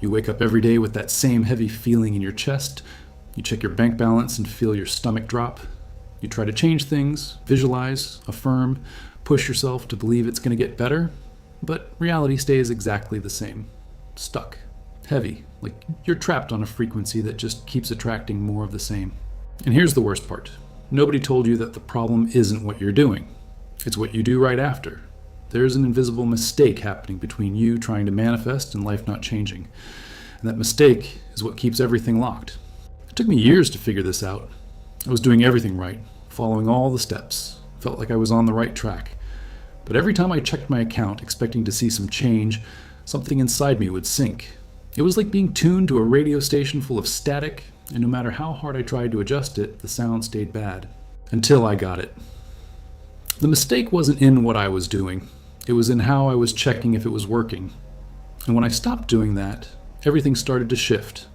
You wake up every day with that same heavy feeling in your chest. You check your bank balance and feel your stomach drop. You try to change things, visualize, affirm, push yourself to believe it's going to get better, but reality stays exactly the same. Stuck. Heavy. Like you're trapped on a frequency that just keeps attracting more of the same. And here's the worst part. Nobody told you that the problem isn't what you're doing. It's what you do right after. There's an invisible mistake happening between you trying to manifest and life not changing. And that mistake is what keeps everything locked. It took me years to figure this out. I was doing everything right, following all the steps. Felt like I was on the right track. But every time I checked my account expecting to see some change, something inside me would sink. It was like being tuned to a radio station full of static, and no matter how hard I tried to adjust it, the sound stayed bad. Until I got it. The mistake wasn't in what I was doing. It was in how I was checking if it was working. And when I stopped doing that, everything started to shift.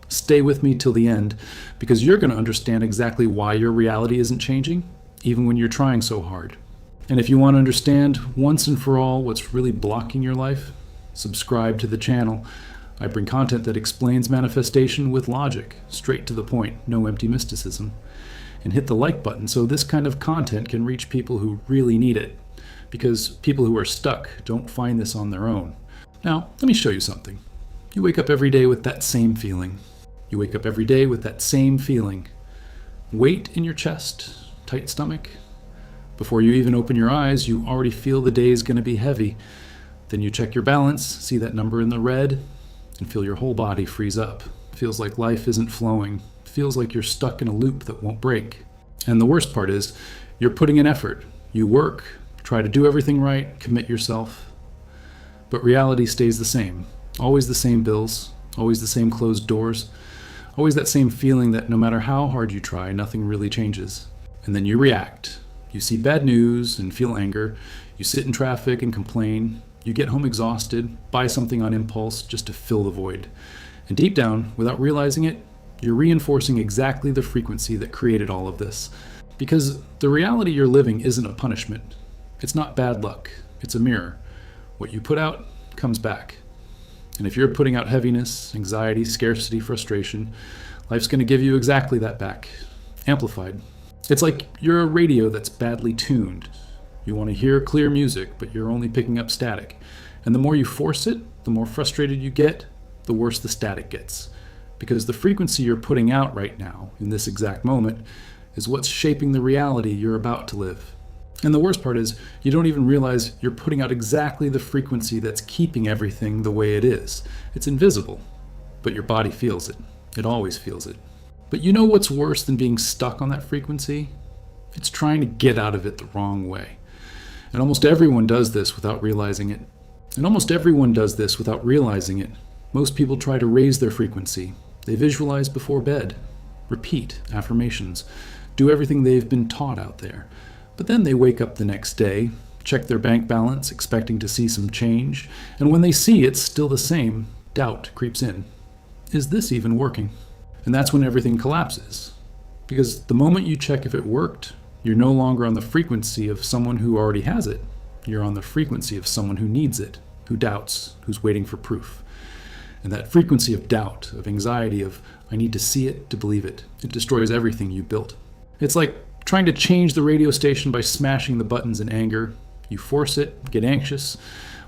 Stay with me till the end, because you're going to understand exactly why your reality isn't changing, even when you're trying so hard. And if you want to understand once and for all what's really blocking your life, subscribe to the channel. I bring content that explains manifestation with logic, straight to the point, no empty mysticism. And hit the like button so this kind of content can reach people who really need it. Because people who are stuck don't find this on their own. Now, let me show you something. You wake up every day with that same feeling. You wake up every day with that same feeling. Weight in your chest, tight stomach. Before you even open your eyes, you already feel the day is going to be heavy. Then you check your balance, see that number in the red, and feel your whole body freeze up. Feels like life isn't flowing. Feels like you're stuck in a loop that won't break. And the worst part is, you're putting in effort. You work, try to do everything right, commit yourself. But reality stays the same. Always the same bills, always the same closed doors, always that same feeling that no matter how hard you try, nothing really changes. And then you react. You see bad news and feel anger. You sit in traffic and complain. You get home exhausted, buy something on impulse just to fill the void. And deep down, without realizing it, you're reinforcing exactly the frequency that created all of this. Because the reality you're living isn't a punishment. It's not bad luck. It's a mirror. What you put out comes back. And if you're putting out heaviness, anxiety, scarcity, frustration, life's going to give you exactly that back, amplified. It's like you're a radio that's badly tuned. You want to hear clear music, but you're only picking up static. And the more you force it, the more frustrated you get, the worse the static gets. Because the frequency you're putting out right now, in this exact moment, is what's shaping the reality you're about to live. And the worst part is, you don't even realize you're putting out exactly the frequency that's keeping everything the way it is. It's invisible, but your body feels it. It always feels it. But you know what's worse than being stuck on that frequency? It's trying to get out of it the wrong way. And almost everyone does this without realizing it. Most people try to raise their frequency. They visualize before bed, repeat affirmations, do everything they've been taught out there. But then they wake up the next day, check their bank balance, expecting to see some change, and when they see it's still the same, doubt creeps in. Is this even working? And that's when everything collapses. Because the moment you check if it worked, you're no longer on the frequency of someone who already has it. You're on the frequency of someone who needs it, who doubts, who's waiting for proof. And that frequency of doubt, of anxiety, of I need to see it to believe it, it destroys everything you built. It's like trying to change the radio station by smashing the buttons in anger. You force it, get anxious,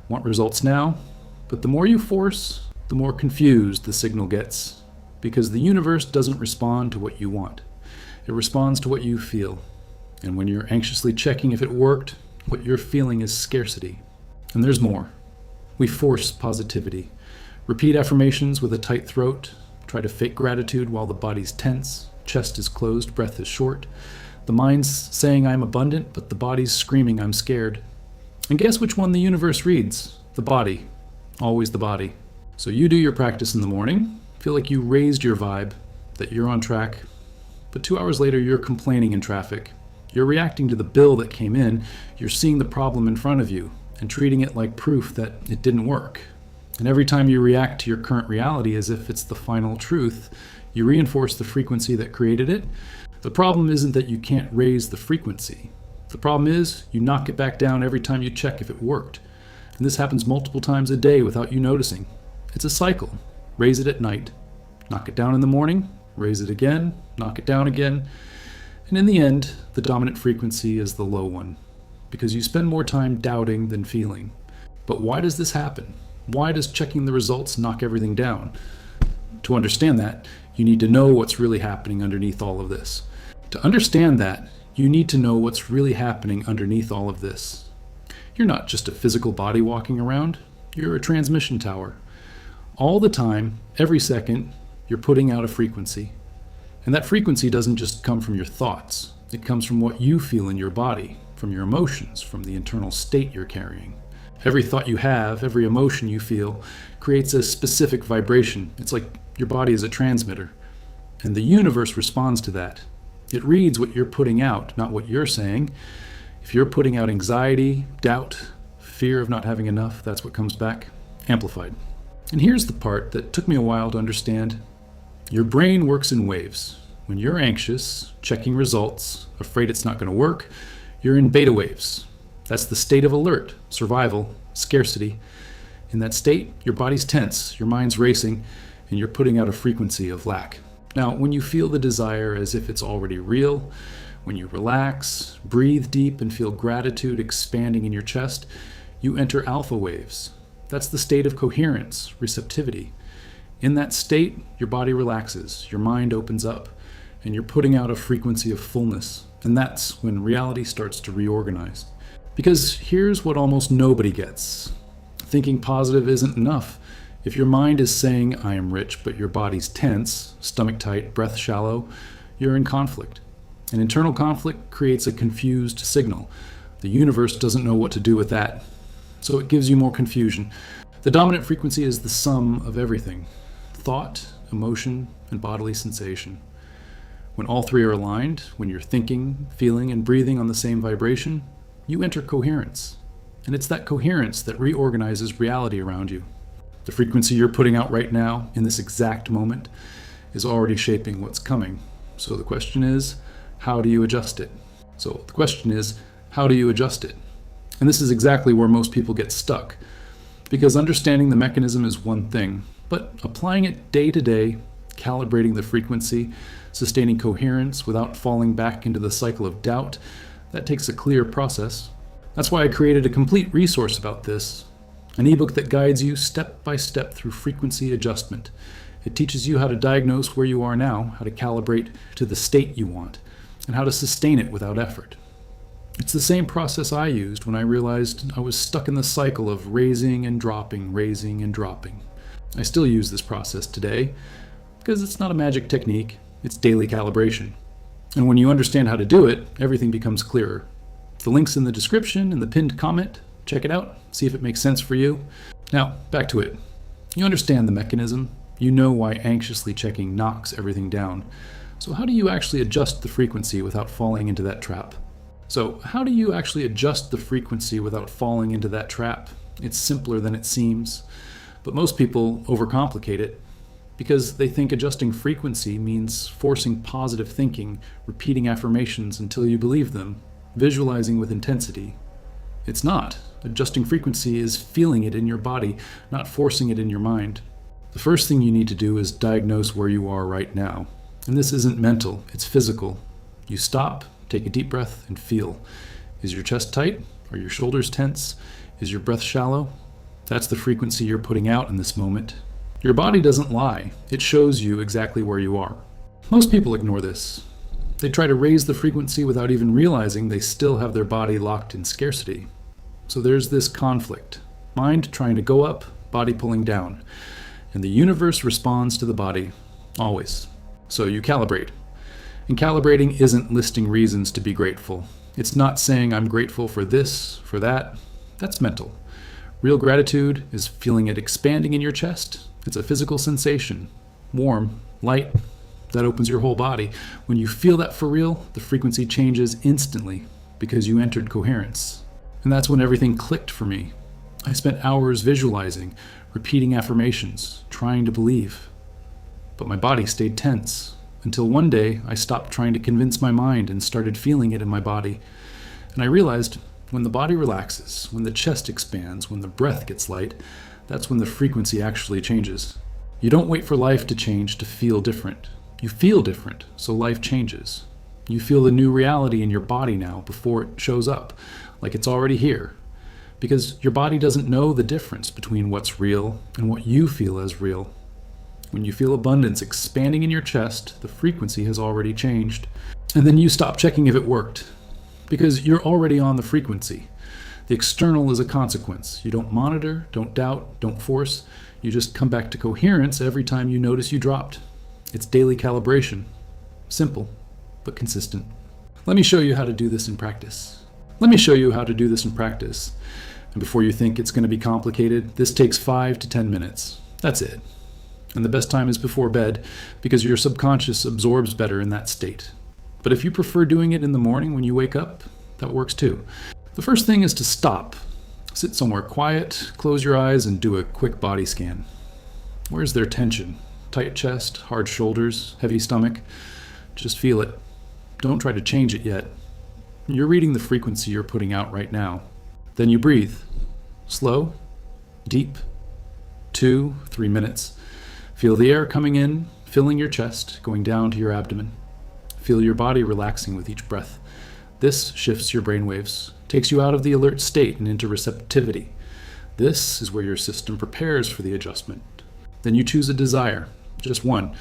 want results now. But the more you force, the more confused the signal gets. Because the universe doesn't respond to what you want. It responds to what you feel. And when you're anxiously checking if it worked, what you're feeling is scarcity. And there's more. We force positivity. Repeat affirmations with a tight throat. Try to fake gratitude while the body's tense, chest is closed, breath is short. The mind's saying I'm abundant, but the body's screaming I'm scared. And guess which one the universe reads? The body. Always the body. So you do your practice in the morning, feel like you raised your vibe, that you're on track. But 2 hours later, you're complaining in traffic. You're reacting to the bill that came in. You're seeing the problem in front of you and treating it like proof that it didn't work. And every time you react to your current reality as if it's the final truth, you reinforce the frequency that created it. The problem isn't that you can't raise the frequency. The problem is you knock it back down every time you check if it worked. And this happens multiple times a day without you noticing. It's a cycle. raise it at night, knock it down in the morning, raise it again, knock it down again, and in the end, the dominant frequency is the low one, because you spend more time doubting than feeling. But why does this happen? Why does checking the results knock everything down? To understand that, you need to know what's really happening underneath all of this. To understand that, you need to know what's really happening underneath all of this. You're not just a physical body walking around, you're a transmission tower. All the time, every second, you're putting out a frequency. And that frequency doesn't just come from your thoughts. It comes from what you feel in your body, from your emotions, from the internal state you're carrying. Every thought you have, every emotion you feel, creates a specific vibration. It's like your body is a transmitter. And the universe responds to that. It reads what you're putting out, not what you're saying. If you're putting out anxiety, doubt, fear of not having enough, that's what comes back, amplified. And here's the part that took me a while to understand. Your brain works in waves. When you're anxious, checking results, afraid it's not going to work, you're in beta waves. That's the state of alert, survival, scarcity. In that state, your body's tense, your mind's racing, and you're putting out a frequency of lack. Now, when you feel the desire as if it's already real, when you relax, breathe deep, and feel gratitude expanding in your chest, you enter alpha waves. That's the state of coherence, receptivity. In that state, your body relaxes, your mind opens up, and you're putting out a frequency of fullness. And that's when reality starts to reorganize. Because here's what almost nobody gets. Thinking positive isn't enough. If your mind is saying, I am rich, but your body's tense, stomach tight, breath shallow, you're in conflict. An internal conflict creates a confused signal. The universe doesn't know what to do with that, so it gives you more confusion. The dominant frequency is the sum of everything: thought, emotion, and bodily sensation. When all three are aligned, when you're thinking, feeling, and breathing on the same vibration, you enter coherence. And it's that coherence that reorganizes reality around you. The frequency you're putting out right now, in this exact moment, is already shaping what's coming. So the question is, how do you adjust it? And this is exactly where most people get stuck. Because understanding the mechanism is one thing, but applying it day to day, calibrating the frequency, sustaining coherence without falling back into the cycle of doubt, that takes a clear process. That's why I created a complete resource about this, an ebook that guides you step by step through frequency adjustment. It teaches you how to diagnose where you are now, how to calibrate to the state you want, and how to sustain it without effort. It's the same process I used when I realized I was stuck in the cycle of raising and dropping, raising and dropping. I still use this process today because it's not a magic technique, it's daily calibration. And when you understand how to do it, everything becomes clearer. The link's in the description and the pinned comment. Check it out, see if it makes sense for you. Now, back to it. You understand the mechanism. You know why anxiously checking knocks everything down. So how do you actually adjust the frequency without falling into that trap? It's simpler than it seems. But most people overcomplicate it because they think adjusting frequency means forcing positive thinking, repeating affirmations until you believe them, visualizing with intensity. It's not. Adjusting frequency is feeling it in your body, not forcing it in your mind. The first thing you need to do is diagnose where you are right now. And this isn't mental, it's physical. You stop, take a deep breath, and feel. Is your chest tight? Are your shoulders tense? Is your breath shallow? That's the frequency you're putting out in this moment. Your body doesn't lie. It shows you exactly where you are. Most people ignore this. They try to raise the frequency without even realizing they still have their body locked in scarcity. So there's this conflict. Mind trying to go up, body pulling down. And the universe responds to the body, always. So you calibrate. And calibrating isn't listing reasons to be grateful. It's not saying I'm grateful for this, for that. That's mental. Real gratitude is feeling it expanding in your chest. It's a physical sensation. Warm, light, that opens your whole body. When you feel that for real, the frequency changes instantly because you entered coherence. And that's when everything clicked for me. I spent hours visualizing, repeating affirmations, trying to believe. But my body stayed tense until one day I stopped trying to convince my mind and started feeling it in my body. And I realized when the body relaxes, when the chest expands, when the breath gets light, that's when the frequency actually changes. You don't wait for life to change to feel different. You feel different, so life changes. You feel the new reality in your body now before it shows up, like it's already here. Because your body doesn't know the difference between what's real and what you feel as real. When you feel abundance expanding in your chest, the frequency has already changed. And then you stop checking if it worked, because you're already on the frequency. The external is a consequence. You don't monitor, don't doubt, don't force. You just come back to coherence every time you notice you dropped. It's daily calibration. Simple, but consistent. Let me show you how to do this in practice. And before you think it's going to be complicated, this takes 5 to 10 minutes. That's it. And the best time is before bed, because your subconscious absorbs better in that state. But if you prefer doing it in the morning when you wake up, that works too. The first thing is to stop. Sit somewhere quiet, close your eyes, and do a quick body scan. Where's there tension? Tight chest, hard shoulders, heavy stomach? Just feel it. Don't try to change it yet. You're reading the frequency you're putting out right now. Then you breathe. Slow, deep, 2-3 minutes. Feel the air coming in, filling your chest, going down to your abdomen. Feel your body relaxing with each breath. This shifts your brainwaves, takes you out of the alert state and into receptivity. This is where your system prepares for the adjustment. Then you choose a desire, just one.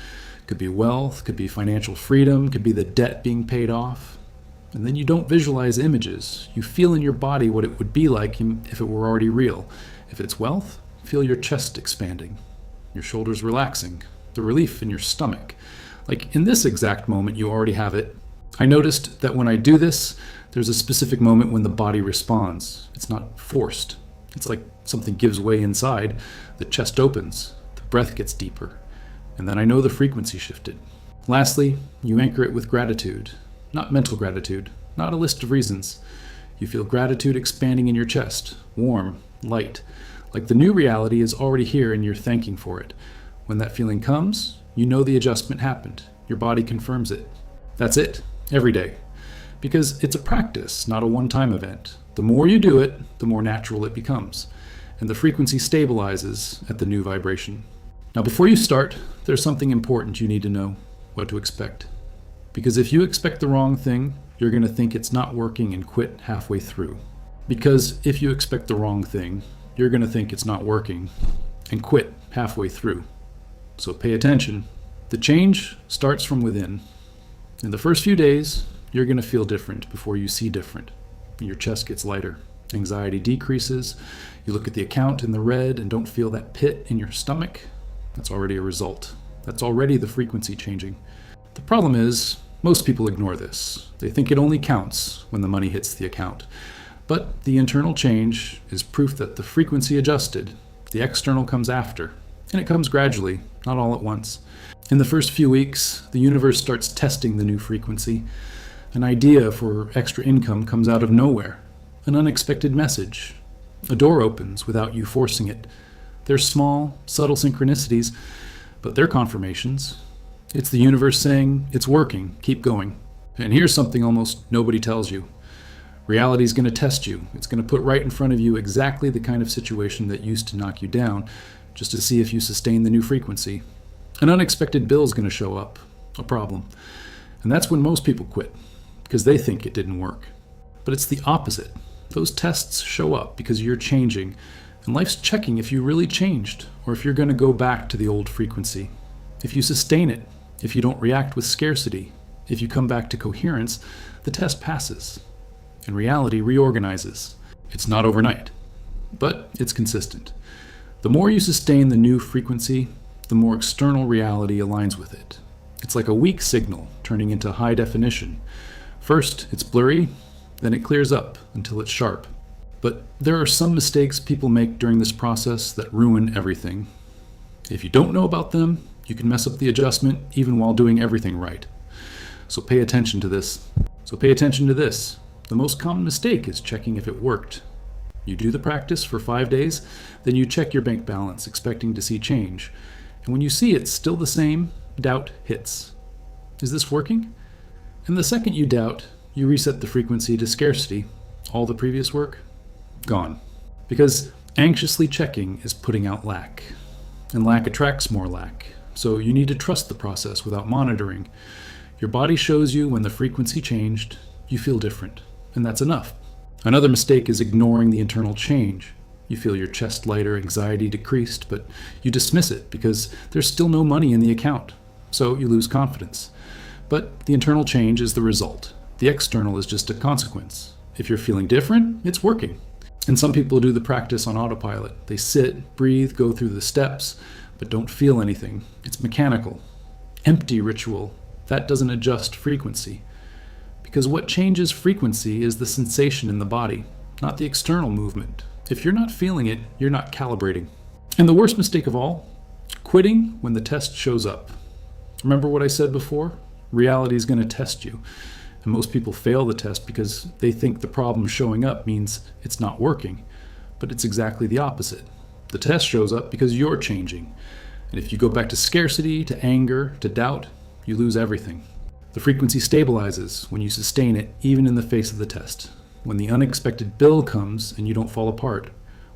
Could be wealth, could be financial freedom, could be the debt being paid off. And then you don't visualize images. You feel in your body what it would be like if it were already real. If it's wealth, feel your chest expanding, your shoulders relaxing, the relief in your stomach. Like in this exact moment, you already have it. I noticed that when I do this, there's a specific moment when the body responds. It's not forced. It's like something gives way inside, the chest opens, the breath gets deeper, and then I know the frequency shifted. Lastly, you anchor it with gratitude. Not mental gratitude, not a list of reasons. You feel gratitude expanding in your chest, warm, light, like the new reality is already here and you're thanking for it. When that feeling comes, you know the adjustment happened. Your body confirms it. That's it, every day. Because it's a practice, not a one-time event. The more you do it, the more natural it becomes. And the frequency stabilizes at the new vibration. Now before you start, there's something important you need to know, what to expect. Because if you expect the wrong thing, you're going to think it's not working and quit halfway through. Because if you expect the wrong thing, you're going to think it's not working and quit halfway through. So pay attention. The change starts from within. In the first few days, you're going to feel different before you see different. Your chest gets lighter. Anxiety decreases. You look at the account in the red and don't feel that pit in your stomach. That's already a result. That's already the frequency changing. The problem is, most people ignore this. They think it only counts when the money hits the account. But the internal change is proof that the frequency adjusted. The external comes after. And it comes gradually, not all at once. In the first few weeks, the universe starts testing the new frequency. An idea for extra income comes out of nowhere. An unexpected message. A door opens without you forcing it. They're small, subtle synchronicities, but they're confirmations. It's the universe saying, it's working, keep going. And here's something almost nobody tells you. Reality's going to test you. It's going to put right in front of you exactly the kind of situation that used to knock you down, just to see if you sustain the new frequency. An unexpected bill's going to show up, a problem. And that's when most people quit, because they think it didn't work. But it's the opposite. Those tests show up because you're changing, and life's checking if you really changed, or if you're going to go back to the old frequency. If you sustain it, if you don't react with scarcity, if you come back to coherence, the test passes, and reality reorganizes. It's not overnight, but it's consistent. The more you sustain the new frequency, the more external reality aligns with it. It's like a weak signal turning into high definition. First, it's blurry, then it clears up until it's sharp. But there are some mistakes people make during this process that ruin everything. If you don't know about them, you can mess up the adjustment even while doing everything right. So pay attention to this. The most common mistake is checking if it worked. You do the practice for 5 days, then you check your bank balance, expecting to see change. And when you see it's still the same, doubt hits. Is this working? And the second you doubt, you reset the frequency to scarcity. All the previous work? Gone. Because anxiously checking is putting out lack. and lack attracts more lack. So you need to trust the process without monitoring. Your body shows you when the frequency changed, you feel different, and that's enough. Another mistake is ignoring the internal change. You feel your chest lighter, anxiety decreased, but you dismiss it because there's still no money in the account, so you lose confidence. But the internal change is the result. The external is just a consequence. If you're feeling different, it's working. And some people do the practice on autopilot. They sit, breathe, go through the steps, but don't feel anything. It's mechanical. Empty ritual. That doesn't adjust frequency. Because what changes frequency is the sensation in the body, not the external movement. If you're not feeling it, you're not calibrating. And the worst mistake of all, quitting when the test shows up. Remember what I said before? Reality is going to test you. And most people fail the test because they think the problem showing up means it's not working. But it's exactly the opposite. The test shows up because you're changing. And if you go back to scarcity, to anger, to doubt, you lose everything. The frequency stabilizes when you sustain it, even in the face of the test. When the unexpected bill comes and you don't fall apart.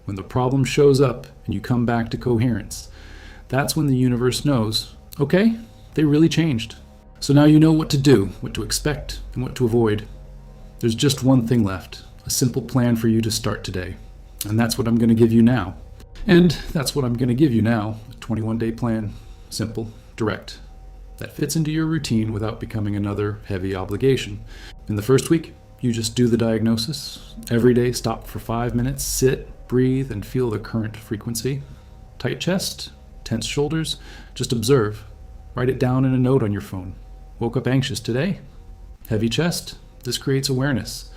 When the problem shows up and you come back to coherence. That's when the universe knows, okay, they really changed. So now you know what to do, what to expect, and what to avoid. There's just one thing left, a simple plan for you to start today. And that's what I'm going to give you now. A 21-day plan, simple, direct, that fits into your routine without becoming another heavy obligation. In the first week, you just do the diagnosis. Every day, stop for 5 minutes, sit, breathe, and feel the current frequency. Tight chest, tense shoulders, just observe. Write it down in a note on your phone. Woke up anxious today? Heavy chest? This creates awareness.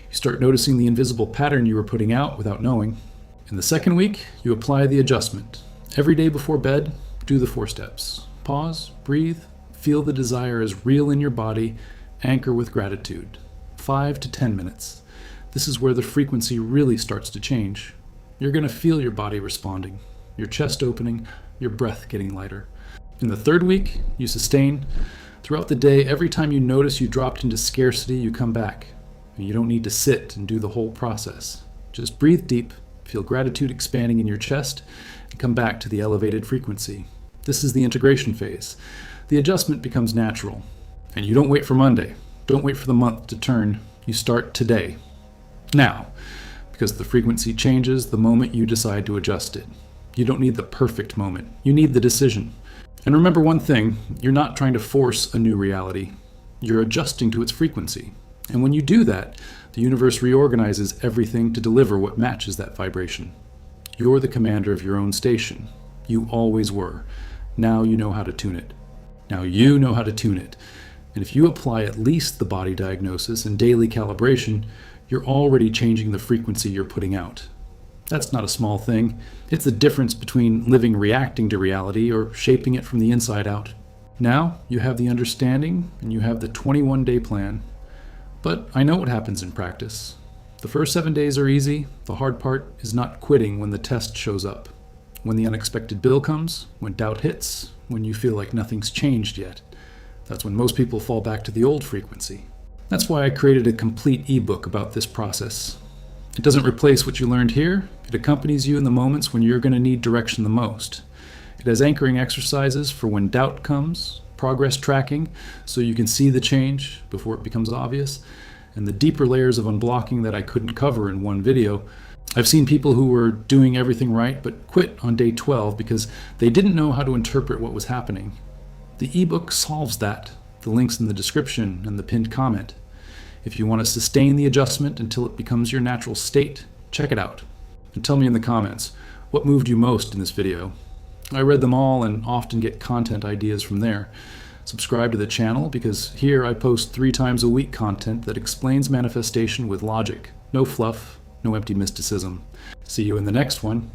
You start noticing the invisible pattern you were putting out without knowing. In the second week, you apply the adjustment. Every day before bed, do the 4 steps. Pause, breathe, feel the desire as real in your body, anchor with gratitude. 5 to 10 minutes. This is where the frequency really starts to change. You're going to feel your body responding, your chest opening, your breath getting lighter. In the third week, you sustain. Throughout the day, every time you notice you dropped into scarcity, you come back. And you don't need to sit and do the whole process. Just breathe deep, feel gratitude expanding in your chest, and come back to the elevated frequency. This is the integration phase. The adjustment becomes natural. And you don't wait for Monday. Don't wait for the month to turn. You start today. Now, because the frequency changes the moment you decide to adjust it. You don't need the perfect moment. You need the decision. And remember one thing, you're not trying to force a new reality. You're adjusting to its frequency. And when you do that, the universe reorganizes everything to deliver what matches that vibration. You're the commander of your own station. You always were. Now you know how to tune it. And if you apply at least the body diagnosis and daily calibration, you're already changing the frequency you're putting out. That's not a small thing. It's the difference between living reacting to reality or shaping it from the inside out. Now you have the understanding and you have the 21-day plan. But I know what happens in practice. The first 7 days are easy. The hard part is not quitting when the test shows up. When the unexpected bill comes, when doubt hits, when you feel like nothing's changed yet. That's when most people fall back to the old frequency. That's why I created a complete ebook about this process. It doesn't replace what you learned here. It accompanies you in the moments when you're going to need direction the most. It has anchoring exercises for when doubt comes, progress tracking, so you can see the change before it becomes obvious, and the deeper layers of unblocking that I couldn't cover in one video. I've seen people who were doing everything right but quit on day 12 because they didn't know how to interpret what was happening. The ebook solves that. The link's in the description and the pinned comment. If you want to sustain the adjustment until it becomes your natural state, check it out. And tell me in the comments, what moved you most in this video? I read them all and often get content ideas from there. Subscribe to the channel because here I post 3 times a week content that explains manifestation with logic. No fluff, no empty mysticism. See you in the next one.